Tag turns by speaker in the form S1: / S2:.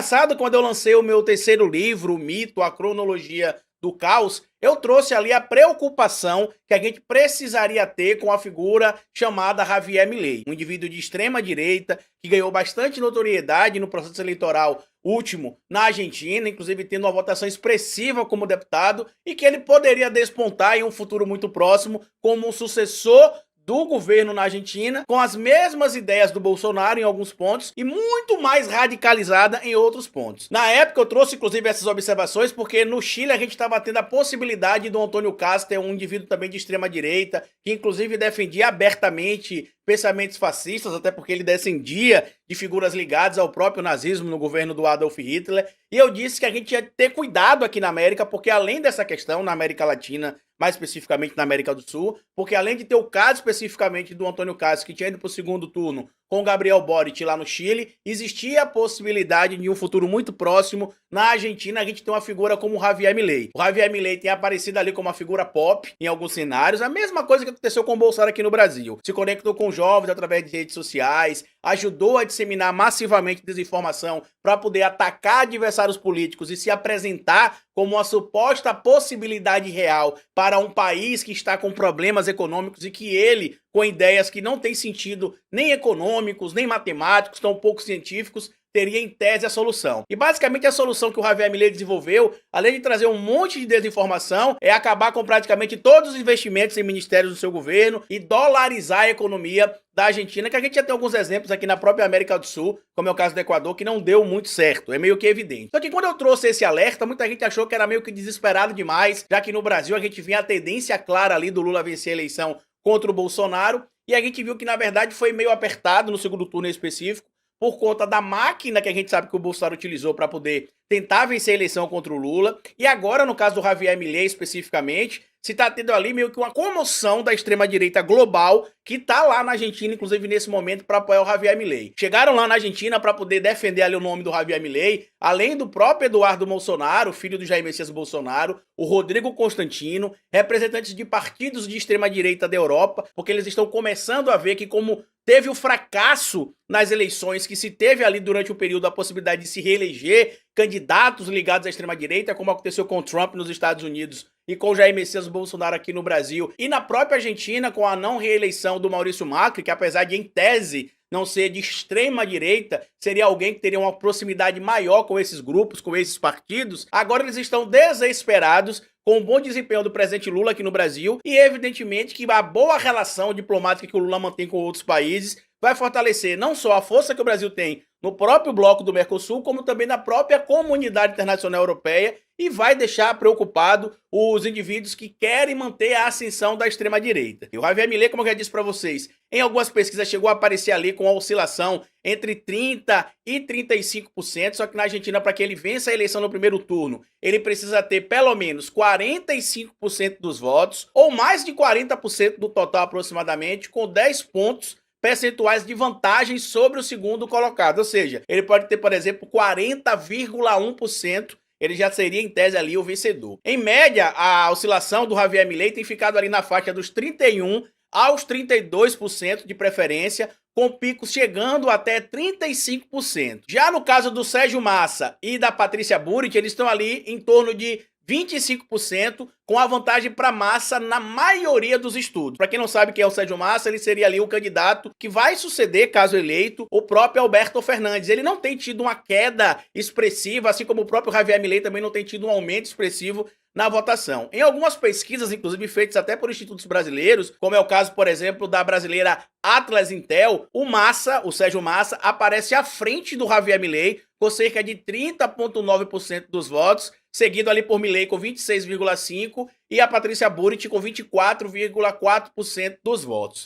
S1: passado, quando eu lancei o meu terceiro livro, O Mito, a Cronologia do Caos, eu trouxe ali a preocupação que a gente precisaria ter com a figura chamada Javier Milei, um indivíduo de extrema direita que ganhou bastante notoriedade no processo eleitoral último na Argentina, inclusive tendo uma votação expressiva como deputado, e que ele poderia despontar em um futuro muito próximo como um sucessor do governo na Argentina, com as mesmas ideias do Bolsonaro em alguns pontos e muito mais radicalizada em outros pontos. Na época eu trouxe inclusive essas observações porque no Chile a gente estava tendo a possibilidade do Antônio Castro, um indivíduo também de extrema direita, que inclusive defendia abertamente pensamentos fascistas, até porque ele descendia de figuras ligadas ao próprio nazismo no governo do Adolf Hitler, e eu disse que a gente ia ter cuidado aqui na América, porque além dessa questão, na América Latina, mais especificamente na América do Sul, porque além de ter o caso especificamente do Antônio Castro, que tinha ido para o segundo turno com o Gabriel Boric lá no Chile, existia a possibilidade de um futuro muito próximo, na Argentina, a gente tem uma figura como o Javier Milei. O Javier Milei tem aparecido ali como uma figura pop em alguns cenários, a mesma coisa que aconteceu com o Bolsonaro aqui no Brasil. Se conectou com jovens através de redes sociais, ajudou a disseminar massivamente desinformação para poder atacar adversários políticos e se apresentar como uma suposta possibilidade real para um país que está com problemas econômicos e que ele, com ideias que não têm sentido nem econômicos, nem matemáticos, tão pouco científicos, teria em tese a solução. E basicamente a solução que o Javier Milei desenvolveu, além de trazer um monte de desinformação, é acabar com praticamente todos os investimentos em ministérios do seu governo e dolarizar a economia da Argentina, que a gente já tem alguns exemplos aqui na própria América do Sul, como é o caso do Equador, que não deu muito certo, é meio que evidente. Só que quando eu trouxe esse alerta, muita gente achou que era meio que desesperado demais, já que no Brasil a gente vinha a tendência clara ali do Lula vencer a eleição contra o Bolsonaro, e a gente viu que na verdade foi meio apertado no segundo turno em específico, por conta da máquina que a gente sabe que o Bolsonaro utilizou para poder tentar vencer a eleição contra o Lula. E agora, no caso do Javier Milei especificamente, se está tendo ali meio que uma comoção da extrema-direita global que está lá na Argentina, inclusive nesse momento, para apoiar o Javier Milei. Chegaram lá na Argentina para poder defender ali o nome do Javier Milei, além do próprio Eduardo Bolsonaro, filho do Jair Messias Bolsonaro, o Rodrigo Constantino, representantes de partidos de extrema-direita da Europa, porque eles estão começando a ver que como teve o fracasso nas eleições que se teve ali durante o período a possibilidade de se reeleger candidatos ligados à extrema-direita, como aconteceu com o Trump nos Estados Unidos e com o Jair Messias Bolsonaro aqui no Brasil, e na própria Argentina com a não reeleição do Maurício Macri, que apesar de, em tese, não ser de extrema-direita, seria alguém que teria uma proximidade maior com esses grupos, com esses partidos. Agora eles estão desesperados com o bom desempenho do presidente Lula aqui no Brasil e, evidentemente, que a boa relação diplomática que o Lula mantém com outros países vai fortalecer não só a força que o Brasil tem no próprio bloco do Mercosul, como também na própria comunidade internacional europeia, e vai deixar preocupado os indivíduos que querem manter a ascensão da extrema-direita. E o Javier Milei, como eu já disse para vocês, em algumas pesquisas chegou a aparecer ali com uma oscilação entre 30% e 35%, só que na Argentina, para que ele vença a eleição no primeiro turno, ele precisa ter pelo menos 45% dos votos, ou mais de 40% do total aproximadamente, com 10 pontos percentuais de vantagem sobre o segundo colocado, ou seja, ele pode ter, por exemplo, 40,1%, ele já seria em tese ali o vencedor. Em média, a oscilação do Javier Milei tem ficado ali na faixa dos 31% aos 32% de preferência, com picos chegando até 35%. Já no caso do Sérgio Massa e da Patrícia Burit, eles estão ali em torno de 25%, com a vantagem para Massa na maioria dos estudos. Para quem não sabe quem é o Sérgio Massa, ele seria ali o candidato que vai suceder, caso eleito, o próprio Alberto Fernandes. Ele não tem tido uma queda expressiva, assim como o próprio Javier Milei também não tem tido um aumento expressivo na votação. Em algumas pesquisas, inclusive feitas até por institutos brasileiros, como é o caso, por exemplo, da brasileira Atlas Intel, o Sérgio Massa, aparece à frente do Javier Milei, com cerca de 30,9% dos votos, seguido ali por Milei com 26,5% e a Patrícia Burit com 24,4% dos votos.